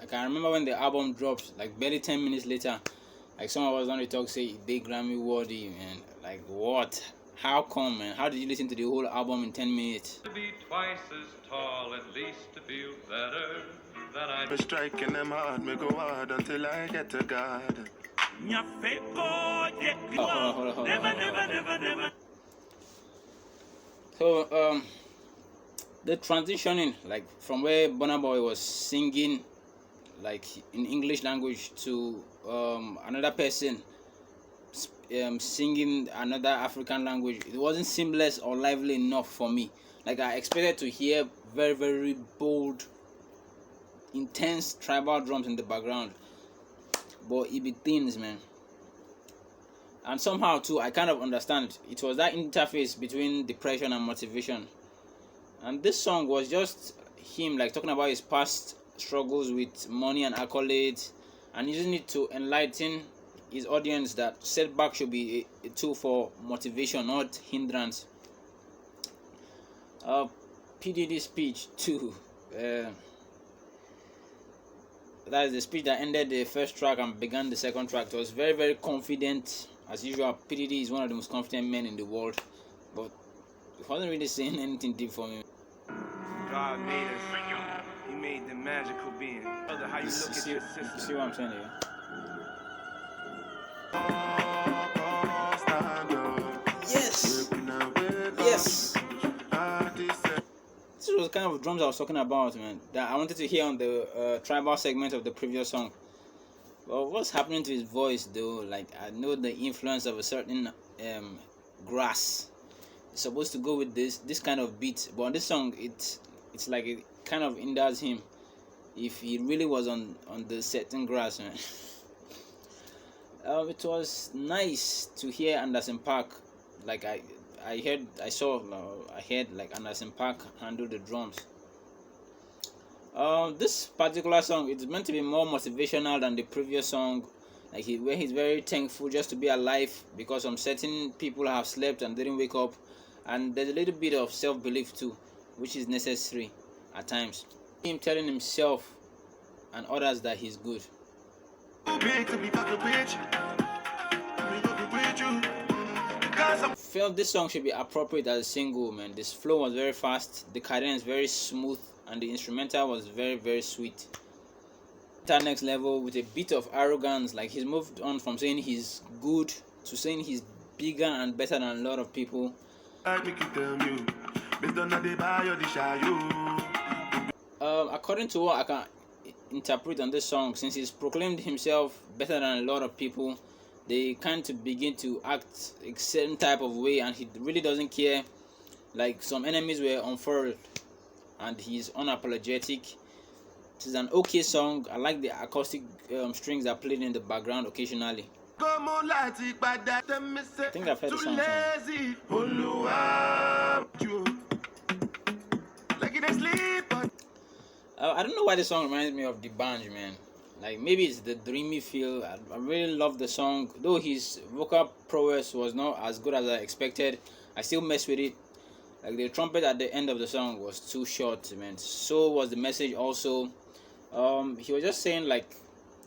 Like I remember when the album dropped, like barely 10 minutes later, like someone was on the talk say they Grammy worthy, man. Like what? How come, man? How did you listen to the whole album in 10 minutes? To be twice as tall, at least to feel better than I do. Striking them hard, me go hard until I get to God. Hold on. So the transitioning, like from where Burna Boy was singing like in English language to another person singing another African language, it wasn't seamless or lively enough for me. Like I expected to hear very, very bold, intense tribal drums in the background, but it be things, man. And somehow too, I kind of understand it was that interface between depression and motivation. And this song was just him like talking about his past struggles with money and accolades, and using it to enlighten his audience that setback should be a tool for motivation, not hindrance. PDD speech too. That is the speech that ended the first track and began the second track. It was very, very confident. As usual, PDD is one of the most confident men in the world, but he wasn't really saying anything deep for me. God made us. He made the magical being. How you look at your sister. See what I'm saying here? Yes. Yes. This was kind of drums I was talking about, man. That I wanted to hear on the tribal segment of the previous song. Well, what's happening to his voice though? Like I know the influence of a certain grass. It's supposed to go with this kind of beat, but on this song, it's like it kind of hinders him. If he really was on the certain grass, man. It was nice to hear Anderson .Paak. Like I heard like Anderson .Paak handle the drums. This particular song, it's meant to be more motivational than the previous song, like where he's very thankful just to be alive because some certain people have slept and didn't wake up, and there's a little bit of self-belief too, which is necessary at times. Him telling himself and others that he's good. Felt this song should be appropriate as a single, man. This flow was very fast, the cadence very smooth, and the instrumental was very, very sweet. That next level with a bit of arrogance, like he's moved on from saying he's good to saying he's bigger and better than a lot of people. According to what I can interpret on this song, since he's proclaimed himself better than a lot of people, they kind of begin to act a certain type of way, and he really doesn't care. Like some enemies were unfurled, and he's unapologetic. This is an okay song. I like the acoustic strings that played in the background occasionally. I think I've heard the song. I don't know why the song reminds me of the band, man. Like maybe it's the dreamy feel. I really love the song, though his vocal prowess was not as good as I expected. I still mess with it. Like the trumpet at the end of the song was too short, man. So was the message also. He was just saying like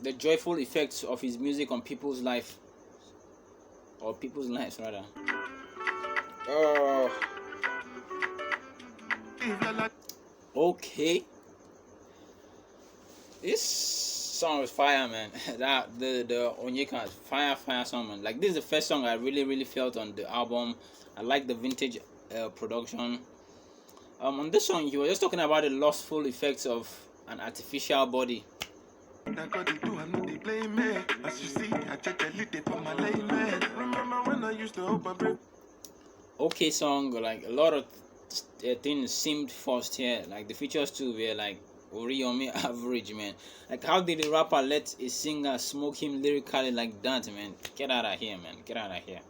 the joyful effects of his music on people's life, or people's lives rather. Okay. This song was fire, man. That the Onyeka fire song, man. Like this is the first song I really felt on the album. I like the vintage production. On this song, he was just talking about the lustful effects of an artificial body. Okay song, like a lot of things seemed forced here. Like the features too were like Oriomi average, man. Like how did the rapper let a singer smoke him lyrically like that, man? Get out of here, man. Get out of here.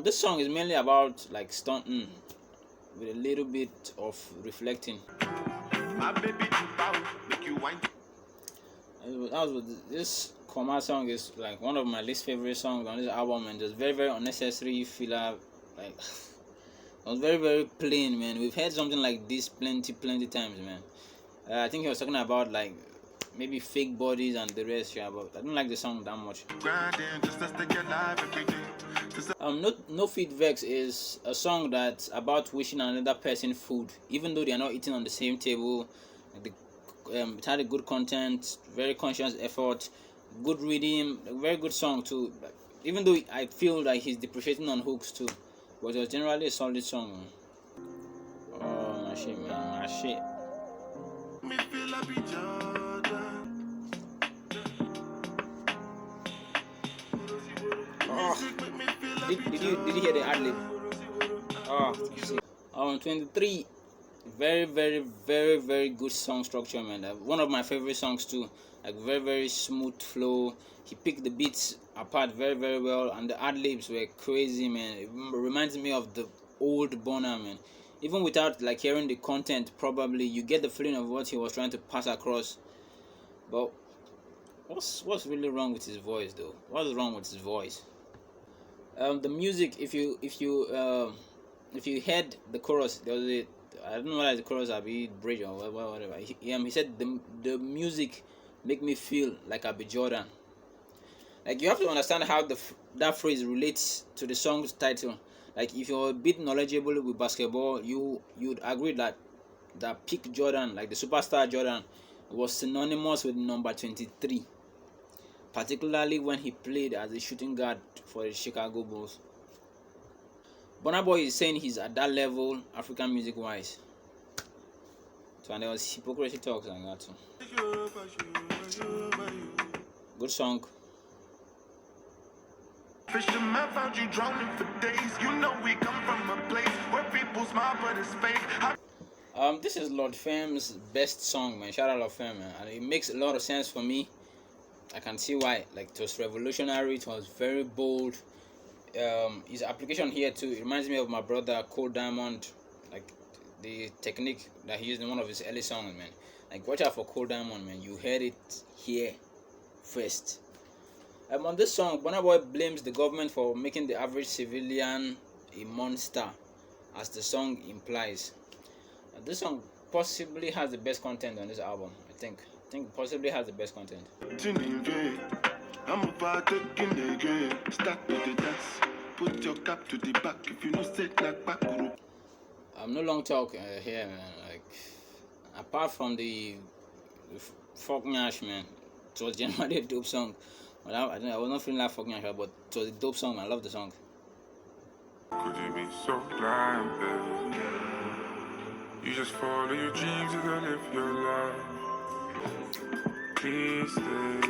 This song is mainly about like stunting with a little bit of reflecting. This Koma song is like one of my least favorite songs on this album, and just very unnecessary filler. Like it was very plain, man. We've heard something like this plenty times, man. I think he was talking about like maybe Fake Bodies and the rest, yeah, but I don't like the song that much. No Feed Vex is a song that's about wishing another person food, even though they are not eating on the same table. It had a good content, very conscious effort, good reading, a very good song too. Even though I feel like he's depreciating on hooks too, but it was generally a solid song. Oh my shit, man, my shit. Oh. Did you hear the ad lib? Oh, 23. Very good song structure, man. One of my favorite songs too. Like very smooth flow. He picked the beats apart very well, and the ad libs were crazy, man. It reminds me of the old Burna, man. Even without like hearing the content, probably you get the feeling of what he was trying to pass across. But what's really wrong with his voice, though? What's wrong with his voice? The music, if you heard the chorus, there was I don't know whether the chorus or be bridge or whatever. He said the music make me feel like I be Jordan. Like, you have to understand how that phrase relates to the song's title. Like, if you're a bit knowledgeable with basketball, you'd agree that peak Jordan, like the superstar Jordan, was synonymous with number 23, particularly when he played as a shooting guard for the Chicago Bulls. Burna Boy is saying he's at that level, African music wise. So, and there was hypocrisy talks like that too. Good song. Fisherman found you drowning for days. You know we come from a place where people smile but it's fake. This is Lord Fem's best song, man. Shout out Lord Fem, man. And it makes a lot of sense for me. I can see why. Like, it was revolutionary. It was very bold. His application here too, it reminds me of my brother Cole Diamond. Like, the technique that he used in one of his early songs, man. Like, watch out for Cole Diamond, man. You heard it here first. On this song, Burna Boy blames the government for making the average civilian a monster, as the song implies. This song possibly has the best content on this album. I think possibly has the best content. I'm about taking the game. Start with the dance. Put your cap to the back if you know set like back. No long talk here, man. Like, apart from the Fuck Nash, man, it was generally a dope song. But I was not feeling like Fuck Nash, but it was a dope song, man. I love the song. Could you be so blind, baby? You just follow your dreams and then live your life. Please stay.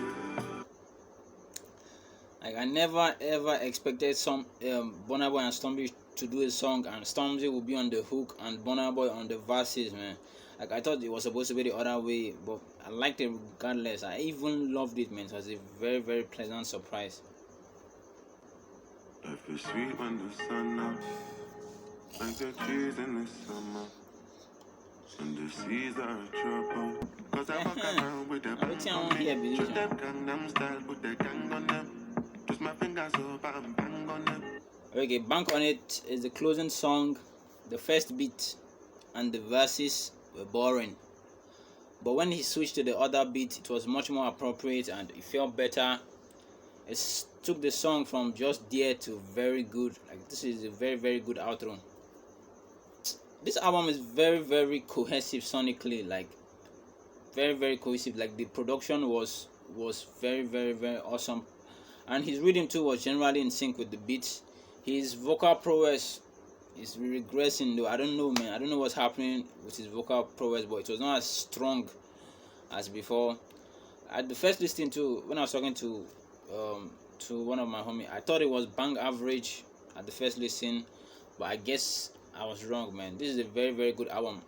Like, I never ever expected Burna Boy and Stormzy to do a song and Stormzy will be on the hook and Burna Boy on the verses, man. Like, I thought it was supposed to be the other way, but I liked it regardless. I even loved it, man. It was a very pleasant surprise. I feel sweet when the sun up, like the trees in the summer, and the seas are trouble. Cause I walk around with the bang on them, shoot them Gangnam style, put the gang on them, twist my fingers up and bang on them. Okay, Bank on It is the closing song. The first beat and the verses were boring, but when he switched to the other beat, it was much more appropriate and it felt better. It took the song from just there to very good. Like, this is a very good outro. This album is very cohesive sonically, like very cohesive. Like, the production was very awesome, and his rhythm too was generally in sync with the beats. His vocal prowess is regressing though. I don't know, man. I don't know what's happening with his vocal prowess, but it was not as strong as before. At the first listening to, when I was talking to one of my homies, I thought it was bang average at the first listen, but I guess I was wrong, man. This is a very good album.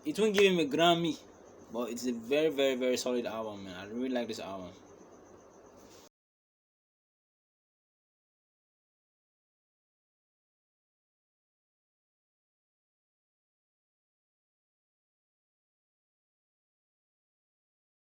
It won't give him a Grammy, but it's a very solid album, man. I really like this album.